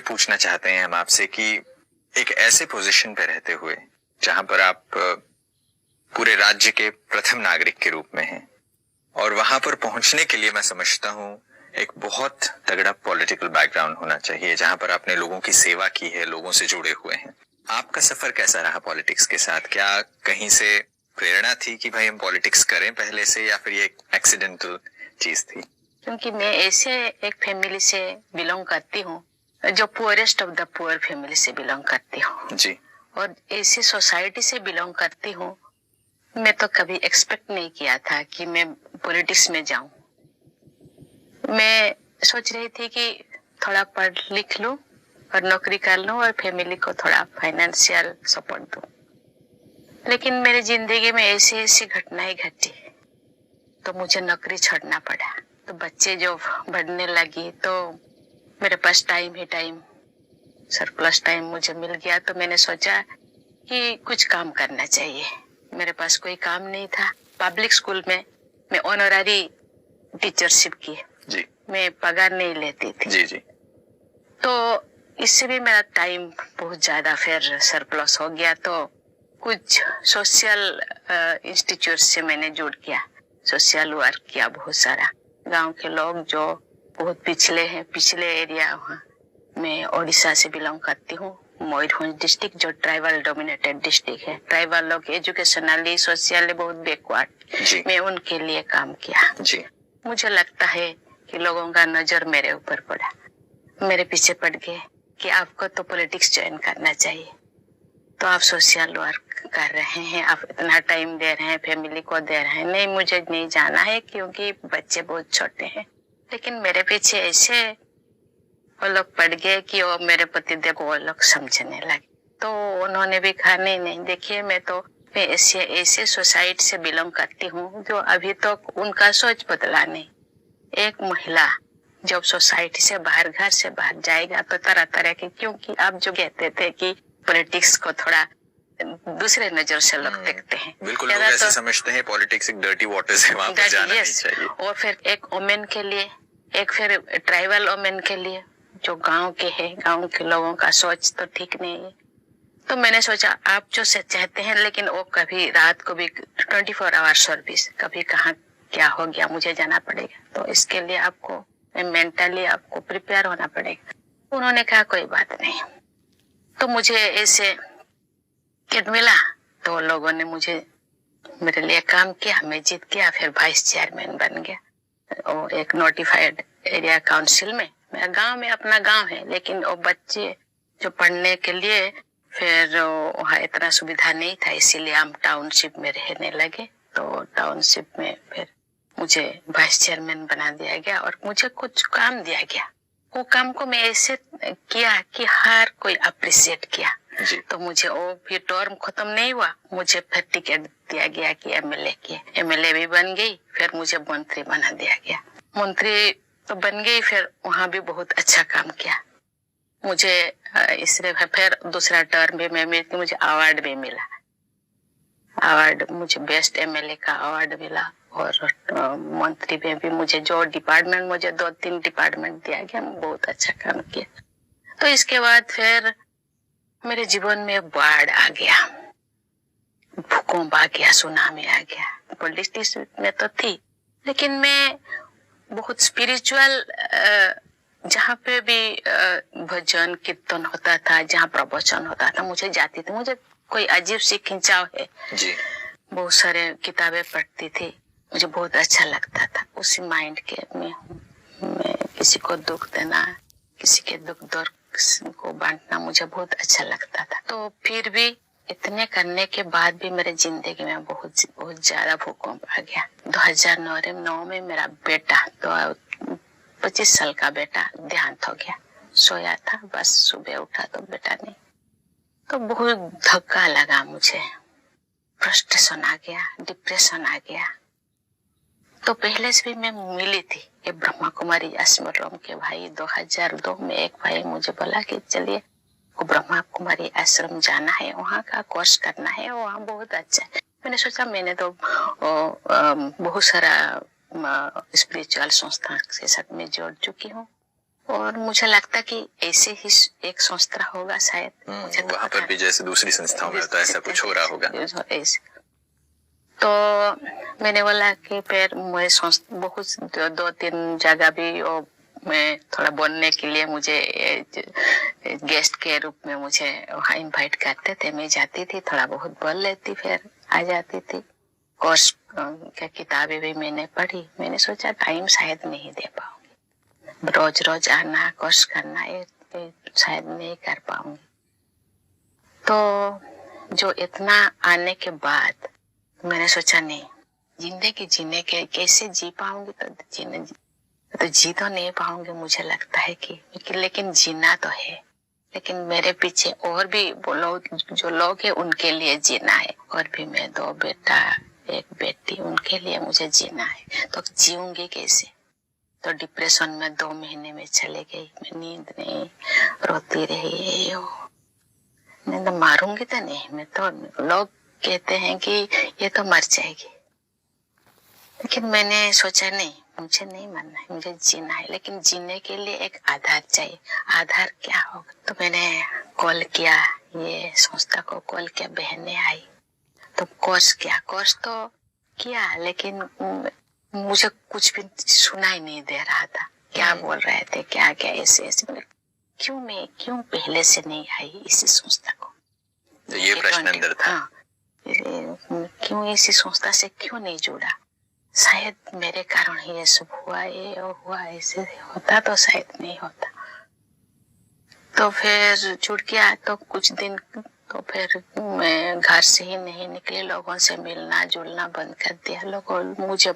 पूछना चाहते हैं हम आपसे कि एक ऐसे पोजीशन पे रहते हुए जहां पर आप पूरे राज्य के प्रथम नागरिक के रूप में हैं और वहां पर पहुंचने के लिए मैं समझता हूं एक बहुत तगड़ा पॉलिटिकल बैकग्राउंड होना चाहिए, जहां पर आपने लोगों की सेवा की है, लोगों से जुड़े हुए हैं। आपका सफर कैसा रहा पॉलिटिक्स के साथ? क्या कहीं से प्रेरणा थी कि भाई हम पॉलिटिक्स करें पहले से, या फिर ये एक एक्सीडेंटल चीज थी? क्योंकि मैं ऐसे एक फैमिली से बिलोंग करती हूँ जो poorest of the poor family से बिलोंग करती हूँ जी। और ऐसी सोसाइटी से बिलोंग करती हूँ। मैं तो कभी एक्सपेक्ट नहीं किया था कि मैं पॉलिटिक्स में जाऊं। मैं सोच रही थी कि थोड़ा पढ़ लिख लूं और नौकरी कर लूं और फैमिली को थोड़ा फाइनेंशियल सपोर्ट दूं। लेकिन मेरी जिंदगी में ऐसी ऐसी घटनाएं घटी तो मुझे नौकरी छोड़ना पड़ा। तो बच्चे जो बढ़ने लगी तो मेरे पास टाइम ही टाइम, सरप्लस टाइम मुझे मिल गया। तो मैंने सोचा कि कुछ काम करना चाहिए। मेरे पास कोई काम नहीं था। पब्लिक स्कूल में मैं ऑनररी टीचरशिप की जी। मैं पगार नहीं लेती थी। जी जी। तो इससे भी मेरा टाइम बहुत ज्यादा फिर सरप्लस हो गया। तो कुछ सोशल इंस्टीट्यूट से मैंने जुड़ किया, सोशल वर्क किया बहुत सारा। गांव के लोग जो बहुत पिछले हैं, पिछले एरिया, वहाँ मैं ओडिशा से बिलोंग करती हूँ, मयूरभंज डिस्ट्रिक्ट जो ट्राइबल डोमिनेटेड डिस्ट्रिक्ट है। ट्राइबल लोग एजुकेशनली सोशली बहुत बैकवर्ड, मैं उनके लिए काम किया। जी। मुझे लगता है कि लोगों का नजर मेरे ऊपर पड़ा, मेरे पीछे पड़ गए कि आपको तो पॉलिटिक्स ज्वाइन करना चाहिए। तो आप सोशल वर्क कर रहे हैं, आप इतना टाइम दे रहे हैं, फैमिली को दे रहे हैं। नहीं, मुझे नहीं जाना है क्योंकि बच्चे बहुत छोटे हैं। लेकिन मेरे पीछे ऐसे वो लोग पड़ गए कि वो मेरे पतिदेव को वो लोग समझने लगे। तो उन्होंने भी कहा नहीं नहीं, देखिए मैं ऐसे सोसाइटी से बिलोंग करती हूँ जो अभी तक तो उनका सोच बदला नहीं। एक महिला जब सोसाइटी से बाहर, घर से बाहर जाएगा तो तरह तरह के, क्योंकि आप जो कहते थे कि पॉलिटिक्स को थोड़ा दूसरे नजर से लोग देखते हैं। बिल्कुल, लोग ऐसे समझते हैं पॉलिटिक्स एक डर्टी वाटर से, वहां पर जाना नहीं चाहिए। और फिर एक वुमेन के लिए, एक फिर ट्राइबल वुमेन के लिए जो गांव के हैं, गांव के लोगों का सोच तो ठीक नहीं है। तो मैंने सोचा आप जो से चाहते हैं, लेकिन वो कभी रात को भी 24 आवर सर्विस, कभी कहाँ क्या हो गया मुझे जाना पड़ेगा। तो इसके लिए आपको मेंटली आपको प्रिपेयर होना पड़ेगा। उन्होंने कहा कोई बात नहीं। तो मुझे ऐसे किट मिला तो लोगों ने मुझे मेरे लिए काम किया, मैं जीत गया, फिर वाइस चेयरमैन बन गया और एक नोटिफाइड एरिया काउंसिल में। मेरा गांव में अपना गांव है, लेकिन वो बच्चे जो पढ़ने के लिए फिर वहाँ इतना सुविधा नहीं था, इसीलिए हम टाउनशिप में रहने लगे। तो टाउनशिप में फिर मुझे वाइस चेयरमैन बना दिया गया और मुझे कुछ काम दिया गया। वो काम को मैं ऐसे किया कि हर कोई अप्रिशिएट किया। तो मुझे वो भी टर्म खत्म नहीं हुआ, मुझे फिर टिकट दिया गया कि एमएलए भी बन गई। फिर मुझे मंत्री बना दिया गया। मंत्री तो बन गई, फिर वहाँ भी बहुत अच्छा काम किया। मुझे इसलिए फिर दूसरा टर्म भी मैं मिलती, मुझे अवार्ड भी मिला। अवार्ड मुझे बेस्ट एमएलए का अवार्ड मिला और मंत्री में भी मुझे जो डिपार्टमेंट, मुझे 2-3 डिपार्टमेंट दिया गया, मैं बहुत अच्छा काम किया। तो इसके बाद फिर मेरे जीवन में बाढ़ आ गया, भूकंप आ गया, सुनामी आ गया। पॉलिटिक्स में तो थी, लेकिन मैं बहुत स्पिरिचुअल, जहाँ पे भी भजन कीर्तन होता था, जहाँ प्रवचन होता था, मुझे जाती थी। मुझे कोई अजीब सी खिंचाव है जी। बहुत सारे किताबें पढ़ती थी, मुझे बहुत अच्छा लगता था। उसी माइंड के मैं किसी को दुख देना, किसी के दुख दर्द को बांटना मुझे बहुत अच्छा लगता था। तो फिर भी इतने करने के बाद भी मेरे जिंदगी में बहुत ज्यादा भूकंप आ गया। 2009 में मेरा बेटा, तो 25 साल का बेटा देहांत हो गया। सोया था, बस सुबह उठा तो बेटा नहीं। तो बहुत धक्का लगा मुझे, फ्रस्ट्रेशन आ गया, डिप्रेशन आ गया। तो पहले से भी मैं मिली थी ये ब्रह्मा कुमारी आश्रम के भाई। 2002 में एक भाई मुझे बोला कि चलिए को ब्रह्मा कुमारी आश्रम जाना है, वहाँ का कोर्स करना है, वहाँ बहुत अच्छा है। मैंने सोचा, मैंने तो बहुत सारा स्पिरिचुअल संस्था के साथ में जोड़ चुकी हूँ, और मुझे लगता कि ऐसे ही एक संस्था होगा शायद। मुझे वहां पर भी जैसे दूसरी संस्थाओं में होता है ऐसा कुछ हो रहा होगा। ऐसे तो मैंने बोला कि फिर मैं बहुत 2-3 जगह भी और मैं थोड़ा बोलने के लिए मुझे गेस्ट के रूप में मुझे वहाँ इनवाइट करते थे। मैं जाती थी, थोड़ा बहुत बोल लेती, फिर आ जाती थी। कोर्स क्या किताबें भी मैंने पढ़ी। मैंने सोचा टाइम शायद नहीं दे पाऊंगी, रोज रोज आना कोर्स करना ये शायद नहीं कर पाऊंगी। तो जो इतना आने के बाद मैंने सोचा नहीं, जिंदगी जीने के कैसे जी पाऊंगी, तो जी तो नहीं पाऊंगी मुझे लगता है कि लेकिन जीना तो है। लेकिन मेरे पीछे और भी वो लोग जो लोग हैं उनके लिए जीना है, और भी मैं 2 बेटा 1 बेटी उनके लिए मुझे जीना है। तो जीऊंगी कैसे? तो डिप्रेशन में 2 महीने में चले गई। मैं नींद नहीं, रोती रही। नींद मारूंगी तो नहीं, मैं तो लोग कहते हैं कि ये तो मर जाएगी, लेकिन मैंने सोचा नहीं, मुझे नहीं मरना है, मुझे जीना है। लेकिन जीने के लिए एक आधार चाहिए। आधार क्या होगा? तो मैंने कॉल किया, ये संस्था को कॉल किया, बहनें आई तो कोर्स किया। कोर्स तो किया लेकिन मुझे कुछ भी सुनाई नहीं दे रहा था। क्या बोल रहे थे, क्या क्या ऐसे ऐसे। क्यों पहले से नहीं आई इसी संस्था को? तो ये प्रश्न अंदर था। हाँ, क्यों इसी संस्था से क्यों नहीं जुड़ा? शायद मेरे कारण ही ये सब हुआ, ये हुआ, ऐसे होता तो शायद नहीं होता। तो फिर जुड़ गया। तो कुछ दिन तो फिर मैं घर से ही नहीं निकली, लोगों से मिलना जुलना बंद कर दिया। लोगों मुझे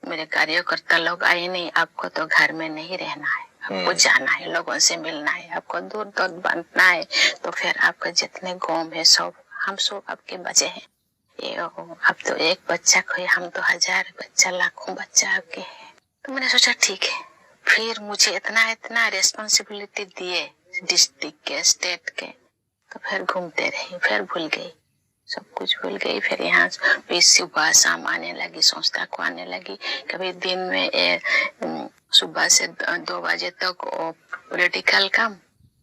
मेरे कार्यकर्ता लोग आए नहीं, आपको तो घर में नहीं रहना है, आपको जाना है, लोगों से मिलना है, आपको दूर दूर बांटना है। तो फिर आपके जितने गाँव है सब, हम सब आपके बच्चे हैं। ये अब तो एक बच्चा खोए, हम तो 1000 बच्चा, लाखों बच्चा आपके हैं। तो मैंने सोचा ठीक है। फिर मुझे इतना रेस्पॉन्सिबिलिटी दिए डिस्ट्रिक्ट के, स्टेट के। तो फिर घूमते रही, फिर भूल गई, सब कुछ भूल गई। फिर यहाँ सुबह शाम आने लगी, संस्था को आने लगी। कभी दिन में सुबह से 2 बजे तक पॉलिटिकल काम,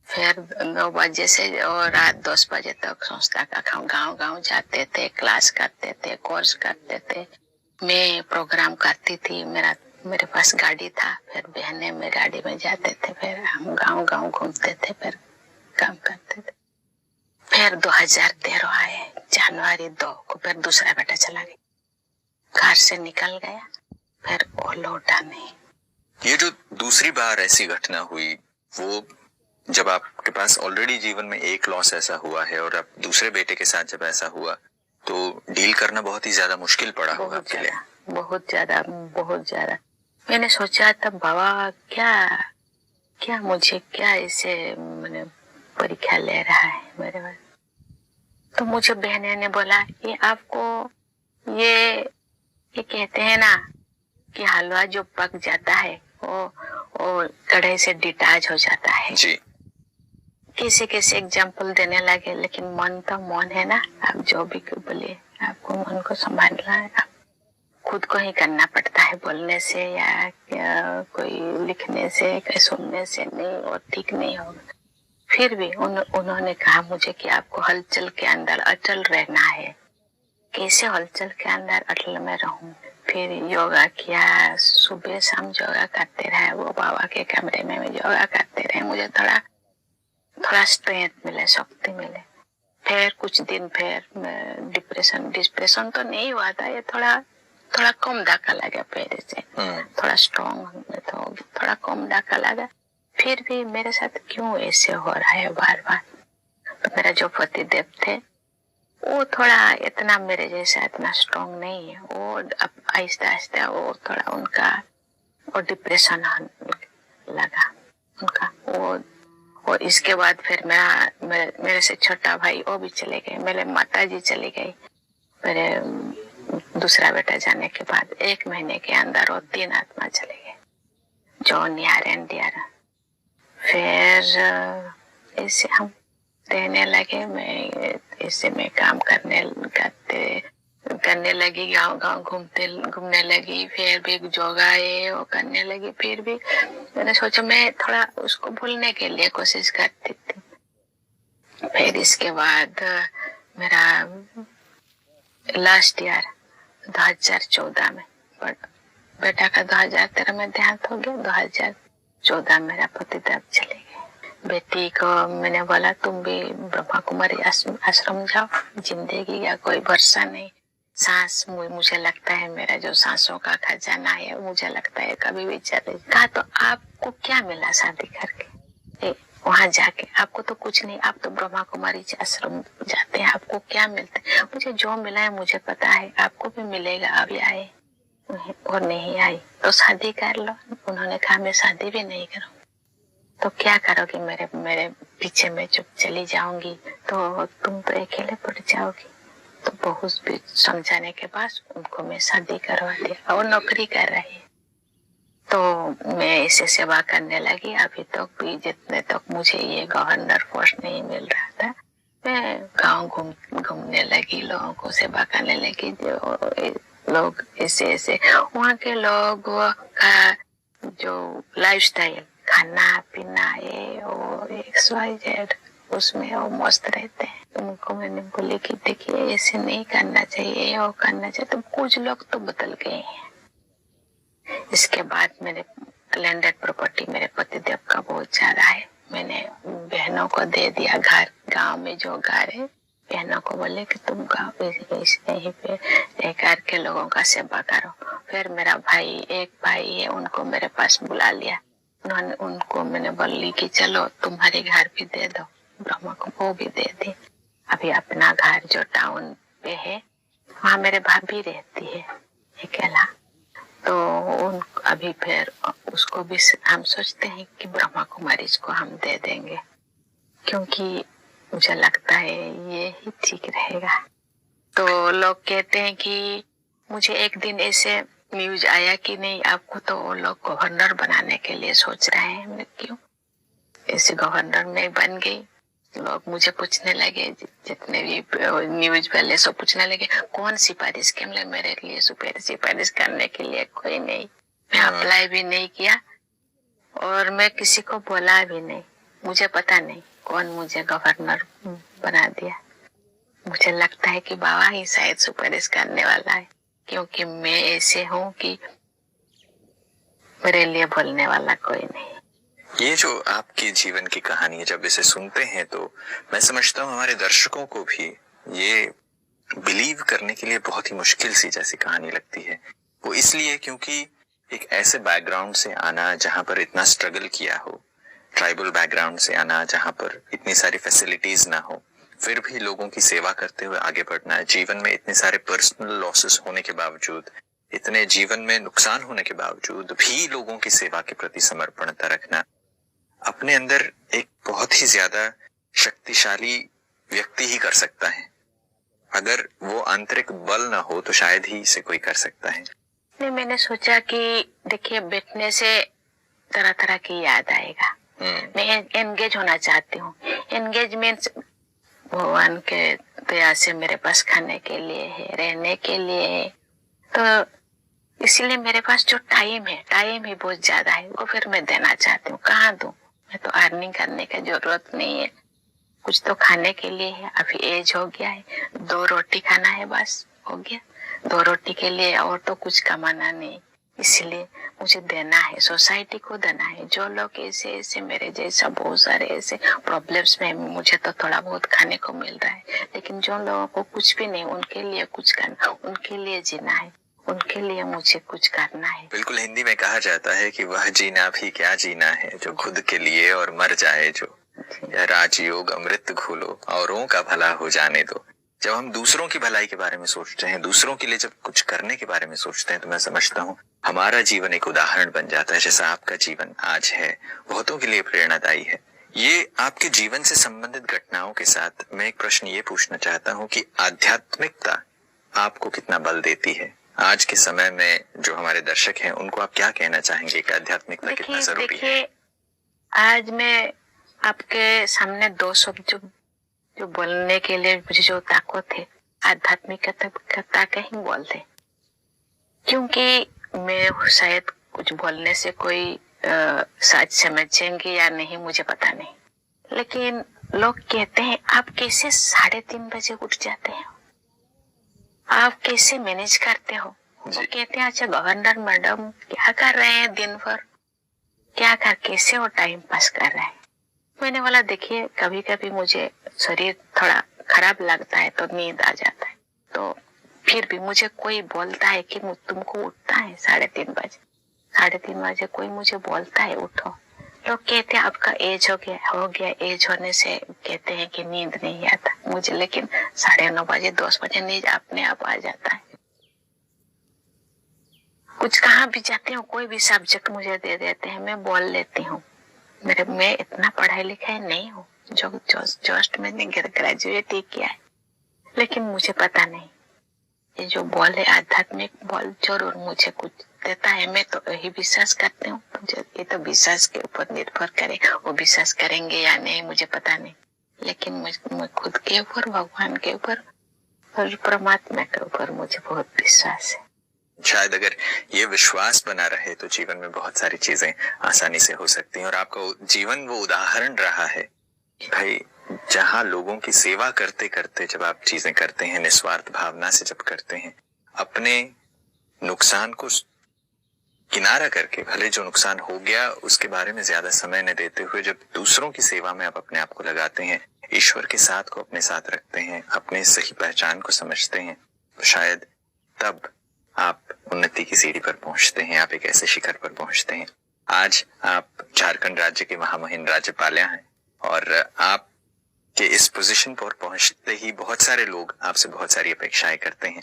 फिर 9 बजे से और रात 10 बजे तक संस्था का काम। गांव जाते थे, क्लास करते थे, कोर्स करते थे। मैं प्रोग्राम करती थी, मेरे पास गाड़ी था। फिर बहनें में गाड़ी में जाते थे, फिर हम गांव घूमते थे, फिर काम करते थे। फिर 2013 आए, जनवरी 2 को फिर दूसरा बेटा चला गया, घर से निकल गया, फिर वो लौटा नहीं। ये जो दूसरी बार ऐसी घटना हुई, वो जब आपके पास ऑलरेडी जीवन में एक लॉस ऐसा हुआ है और अब दूसरे बेटे के साथ जब ऐसा हुआ, तो डील करना बहुत ही ज्यादा मुश्किल पड़ा होगा आपके लिए। बहुत ज्यादा। मैंने सोचा तब बाबा क्या मुझे क्या ऐसे मैंने परीक्षा ले रहा है मेरे पास। तो मुझे बहने ने बोला, ये आपको ये कहते हैं ना कि हलवा जो पक जाता है वो कढ़ाई से डिटैच हो जाता है जी। कैसे एग्जाम्पल देने लगे। लेकिन मन तो मन है ना, आप जो भी बोले आपको मन को संभालना है, आप खुद को ही करना पड़ता है। बोलने से या कोई लिखने से, कोई सुनने से नहीं, और ठीक नहीं होगा। फिर भी उन्होंने कहा मुझे कि आपको हलचल के अंदर अटल रहना है। कैसे हलचल के अंदर अटल में रहूं? फिर योगा किया, सुबह शाम योगा करते रहे, वो बाबा के कमरे में योगा करते रहे। मुझे थोड़ा स्ट्रेंथ मिले, शक्ति मिले। फिर कुछ दिन फिर डिप्रेशन तो नहीं हुआ था, ये थोड़ा कम धक्का लगा पहले से, थोड़ा स्ट्रॉन्ग तो थोड़ा कम धक्का लगा। फिर भी मेरे साथ क्यों ऐसे हो रहा है बार बार? तो मेरा जो पतिदेव थे वो थोड़ा इतना मेरे जैसा इतना स्ट्रॉन्ग नहीं है। वो अब आहिस्ता वो थोड़ा उनका वो डिप्रेशन लगा उनका वो। और इसके बाद फिर मेरे से छोटा भाई वो भी चले गए, मेरे माता जी चली गई। मेरे दूसरा बेटा जाने के बाद 1 महीने के अंदर वो 3 आत्मा चले गए, जॉन यार। फिर ऐसे हम रहने लगे। मैं काम करते करने लगी, गांव-गांव घूमने लगी, फिर भी योगा ये वो करने लगी। फिर भी मैंने सोचा मैं थोड़ा उसको भूलने के लिए कोशिश करती थी। फिर इसके बाद मेरा लास्ट ईयर 2014 में, बेटा का 2013 में देहांत हो गया, 2014 मेरा पतिदेव चले गए। बेटी को मैंने बोला तुम भी ब्रह्मा कुमारी आश्रम जाओ, जिंदगी का कोई भरोसा नहीं, सांस मुझे लगता है मेरा जो सांसों का खजाना है मुझे लगता है कभी भी चले। कहा तो आपको क्या मिला शादी करके, वहां जाके आपको तो कुछ नहीं, आप तो ब्रह्मा कुमारी आश्रम जाते हैं, आपको क्या मिलता है? मुझे जो मिला है मुझे पता है, आपको भी मिलेगा। अभी आए और नहीं आई तो शादी कर लो। उन्होंने कहा मैं शादी भी नहीं करूँ तो क्या करोगी, मेरे पीछे में चुप चली जाऊंगी तो तुम तो अकेले पड़ जाओगी। तो बहुत भी समझाने के बाद उनको मैं शादी करवा दिया और नौकरी कर रही है। तो मैं इसे सेवा करने लगी। अभी तक भी जितने तक मुझे ये गवर्नर पोस्ट नहीं मिल रहा था, मैं गांव घूमने लगी, लोगों को सेवा करने लगी। जो लोग ऐसे वहाँ के लोग का जो लाइफस्टाइल, खाना पीना ये और XYZ, उसमें वो मस्त रहते हैं। तो उनको मैंने बोली कि देखिए ऐसे नहीं करना चाहिए, वो करना चाहिए। तो कुछ लोग तो बदल गए हैं। इसके बाद मेरे लैंडेड प्रॉपर्टी मेरे पतिदेव का बहुत ज्यादा है। मैंने बहनों को दे दिया घर, गांव में जो घर है बहनों को बोले कि तुम गाँव यहीं पे रह करके लोगों का सेवा करो। फिर मेरा भाई, एक भाई है, उनको मेरे पास बुला लिया। उनको मैंने बोली कि चलो तुम्हारे घर भी दे दो, ब्रह्मा को वो भी दे दी। अभी अपना घर जो टाउन पे है वहाँ मेरे भाभी रहती है अकेला। तो अभी फिर उसको भी हम सोचते हैं कि ब्रह्मा कुमारी को हम दे देंगे, क्योंकि मुझे लगता है ये ही ठीक रहेगा। तो लोग कहते हैं कि मुझे एक दिन ऐसे न्यूज आया कि नहीं आपको तो वो लोग गवर्नर बनाने के लिए सोच रहे हैं। मैं क्यों ऐसे गवर्नर में बन गई। लोग मुझे पूछने लगे, जितने भी न्यूज वाले सब पूछने लगे कौन सिफारिश के लिए, मेरे लिए सिफारिश करने के लिए कोई नहीं। मैं अप्लाई भी नहीं किया और मैं किसी को बोला भी नहीं। मुझे पता नहीं कौन मुझे गवर्नर बना दिया। मुझे लगता है कि बाबा ही शायद सिफारिश करने वाला है, क्योंकि मैं ऐसे हूँ कि मेरे लिए बोलने वाला कोई नहीं। ये जो आपकी जीवन की कहानी है, जब इसे सुनते हैं तो मैं समझता हूँ हमारे दर्शकों को भी ये बिलीव करने के लिए बहुत ही मुश्किल सी जैसी कहानी लगती है। वो इसलिए क्योंकि एक ऐसे बैकग्राउंड से आना जहां पर इतना स्ट्रगल किया हो, ट्राइबल बैकग्राउंड से आना जहां पर इतनी सारी फैसिलिटीज ना हो, फिर भी लोगों की सेवा करते हुए आगे बढ़ना, जीवन में इतने सारे पर्सनल लॉसेस होने के बावजूद, इतने जीवन में नुकसान होने के बावजूद भी लोगों की सेवा के प्रति समर्पणता रखना, अपने अंदर एक बहुत ही ज्यादा शक्तिशाली व्यक्ति ही कर सकता है। अगर वो आंतरिक बल ना हो तो शायद ही इसे कोई कर सकता है। नहीं, मैंने सोचा कि देखिए बैठने से तरह तरह की याद आएगा। मैं एंगेज होना चाहती हूँ। एंगेज मीन्स भगवान के दया से मेरे पास खाने के लिए है, रहने के लिए है। तो इसलिए मेरे पास जो टाइम है, टाइम ही बहुत ज्यादा है, वो फिर मैं देना चाहती हूँ। कहाँ दूं? मैं तो अर्निंग करने की जरूरत नहीं है, कुछ तो खाने के लिए है। अभी एज हो गया है, 2 रोटी खाना है, बस हो गया। 2 रोटी के लिए और तो कुछ कमाना नहीं, इसलिए मुझे देना है, सोसाइटी को देना है। जो लोग ऐसे मेरे जैसा बहुत सारे ऐसे प्रॉब्लम्स में, मुझे तो थोड़ा बहुत खाने को मिल रहा है, लेकिन जो लोगों को कुछ भी नहीं, उनके लिए कुछ करना, उनके लिए जीना है, उनके लिए मुझे कुछ करना है। बिल्कुल, हिंदी में कहा जाता है कि वह जीना भी क्या जीना है जो खुद के लिए और मर जाए जो, यह राजयोग अमृत घोलो औरों का भला हो जाने दो। जब हम दूसरों की भलाई के बारे में सोचते हैं, दूसरों के लिए जब कुछ करने के बारे में सोचते हैं, तो मैं समझता हूँ हमारा जीवन एक उदाहरण बन जाता है। जैसा आपका जीवन आज है, बहुतों के लिए प्रेरणादायी है। ये आपके जीवन से संबंधित घटनाओं के साथ मैं एक प्रश्न ये पूछना चाहता हूँ कि आध्यात्मिकता आपको कितना बल देती है? आज के समय में जो हमारे दर्शक हैं, उनको आप क्या कहना चाहेंगे कि आध्यात्मिकता कितना जरूरी है? आज मैं आपके सामने 2 शब्द जो बोलने के लिए मुझे जो ताकत है, आध्यात्मिकता का ही बोलते, क्योंकि मैं शायद कुछ बोलने से कोई सच समझेंगे या नहीं मुझे पता नहीं, लेकिन लोग कहते हैं आप कैसे 3:30 बजे उठ जाते हैं, आप कैसे मैनेज करते हो। वो कहते हैं अच्छा गवर्नर मैडम क्या कर रहे हैं दिन भर, क्या कर कैसे वो टाइम पास कर रहे हैं। मैंने बोला देखिए कभी कभी मुझे शरीर थोड़ा खराब लगता है तो नींद आ जाता है, तो फिर भी मुझे कोई बोलता है कि तुमको उठता है 3:30 बजे, 3:30 बजे कोई मुझे बोलता है उठो। लोग कहते हैं आपका एज हो गया, एज होने से कहते हैं कि नींद नहीं आता मुझे, लेकिन 9:30 बजे 10 बजे नींद अपने आप आ जाता है। कुछ कहाँ भी जाते हो कोई भी सब्जेक्ट मुझे दे देते हैं, मैं बोल लेती हूँ। मैं इतना पढ़ाई लिखाई नहीं हूँ, जो जस्ट मैंने ग्रेजुएट ही किया है, लेकिन मुझे पता नहीं ये जो बॉल है आध्यात्मिक बॉल जरूर मुझे कुछ देता है। मैं तो यही विश्वास करती हूँ, मुझे ये तो विश्वास के ऊपर निर्भर करे, वो विश्वास करेंगे या नहीं मुझे पता नहीं, लेकिन मैं खुद के ऊपर, भगवान के ऊपर और परमात्मा के ऊपर मुझे बहुत विश्वास है। शायद अगर ये विश्वास बना रहे तो जीवन में बहुत सारी चीजें आसानी से हो सकती हैं। और आपका जीवन वो उदाहरण रहा है कि भाई जहां लोगों की सेवा करते करते जब आप चीजें करते हैं, निस्वार्थ भावना से जब करते हैं, अपने नुकसान को किनारा करके, भले जो नुकसान हो गया उसके बारे में ज्यादा समय न देते हुए जब दूसरों की सेवा में आप अपने आप को लगाते हैं, ईश्वर के साथ को अपने साथ रखते हैं, अपने सही पहचान को समझते हैं, तो शायद तब आप उन्नति की सीढ़ी पर पहुंचते हैं, आप एक ऐसे शिखर पर पहुंचते हैं। आज आप झारखंड राज्य के महामहिम राज्यपाल हैं और आप के इस पोजीशन पर पहुंचते ही बहुत सारे लोग आपसे बहुत सारी अपेक्षाएं करते हैं।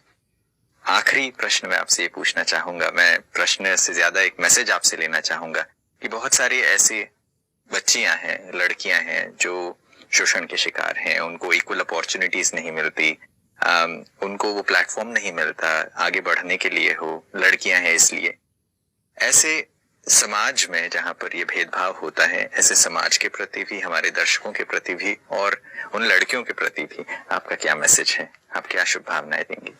आखिरी प्रश्न मैं आपसे ये पूछना चाहूंगा, मैं प्रश्न से ज्यादा एक मैसेज आपसे लेना चाहूंगा कि बहुत सारी ऐसी बच्चियां हैं, लड़कियां हैं जो शोषण के शिकार हैं, उनको इक्वल अपॉर्चुनिटीज नहीं मिलती, उनको वो प्लेटफॉर्म नहीं मिलता आगे बढ़ने के लिए हो, लड़कियां हैं इसलिए। ऐसे समाज में जहां पर ये भेदभाव होता है, ऐसे समाज के प्रति भी, हमारे दर्शकों के प्रति भी और उन लड़कियों के प्रति भी आपका क्या मैसेज है, आप क्या शुभकामनाएं देंगी?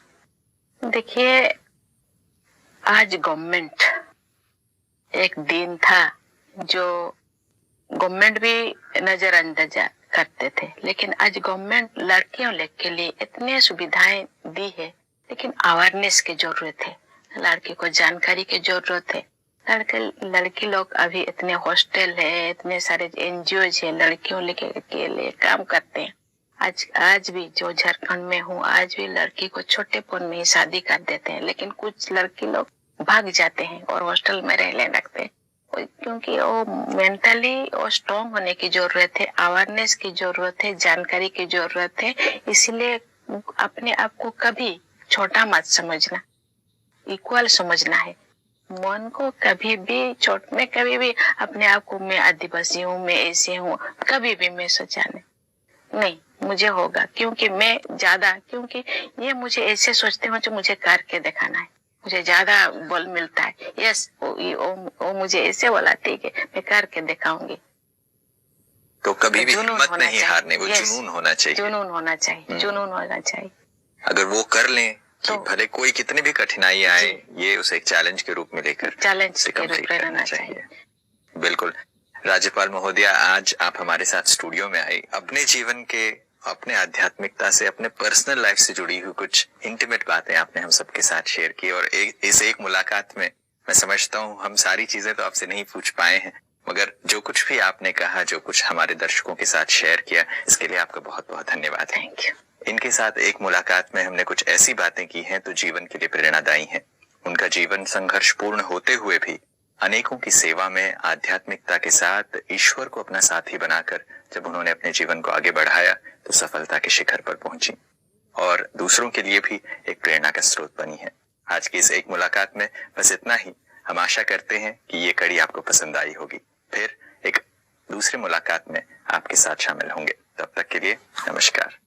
देखिए आज गवर्नमेंट, एक दिन था जो गवर्नमेंट भी नजरअंदाज करते थे, लेकिन आज गवर्नमेंट लड़कियों के लिए इतने सुविधाएं दी है, लेकिन अवेयरनेस की जरूरत है, लड़की को जानकारी की जरूरत है। लड़की लोग अभी इतने हॉस्टल है, इतने सारे एनजीओ है लड़कियों के लिए काम करते हैं। आज भी जो झारखंड में हूँ, आज भी लड़की को छोटेपन में ही शादी कर देते हैं, लेकिन कुछ लड़की लोग भाग जाते हैं और हॉस्टल में रहने लगते हैं, क्योंकि वो मेंटली और स्ट्रॉन्ग होने की जरूरत है, अवेयरनेस की जरूरत है, जानकारी की जरूरत है। इसलिए अपने आप को कभी छोटा मत समझना, इक्वल समझना है। मन को कभी भी चोट में, कभी भी अपने आप को मैं आदिवासी हूँ, मैं ऐसे हूँ, कभी भी मैं सोचा नहीं मुझे होगा, क्योंकि मैं ज्यादा, क्योंकि ये मुझे ऐसे सोचते हो जो मुझे करके दिखाना है, मुझे ज्यादा बल मिलता है। यस वो मुझे ऐसे बोला, ठीक है मैं करके दिखाऊंगी। तो कभी भी हिम्मत नहीं हारने, वो जुनून होना चाहिए, जुनून होना चाहिए, जुनून होना चाहिए। अगर वो कर लें कि भले कोई कितनी भी कठिनाई आए, ये उसे एक चैलेंज के रूप में लेकर चैलेंज के रूप में रहना चाहिए। बिल्कुल। राज्यपाल महोदया, आज आप हमारे साथ स्टूडियो में आई, अपने जीवन के, अपने आध्यात्मिकता से, अपने पर्सनल लाइफ से जुड़ी हुई कुछ इंटीमेट बातें आपने हम सबके साथ शेयर की। और इस एक मुलाकात में मैं समझता हूँ हम सारी चीजें तो आपसे नहीं पूछ पाए हैं, मगर जो कुछ भी आपने कहा, जो कुछ हमारे दर्शकों के साथ शेयर किया, इसके लिए आपका बहुत बहुत धन्यवाद। Thank you. इनके साथ एक मुलाकात में हमने कुछ ऐसी बातें की हैं तो जीवन के लिए प्रेरणादायी हैं। उनका जीवन संघर्षपूर्ण होते हुए भी अनेकों की सेवा में, आध्यात्मिकता के साथ ईश्वर को अपना साथी बनाकर जब उन्होंने अपने जीवन को आगे बढ़ाया तो सफलता के शिखर पर पहुंची और दूसरों के लिए भी एक प्रेरणा का स्रोत बनी है। आज की इस एक मुलाकात में बस इतना ही। हम आशा करते हैं कि ये कड़ी आपको पसंद आई होगी। फिर एक दूसरी मुलाकात में आपके साथ शामिल होंगे। तब तक के लिए नमस्कार।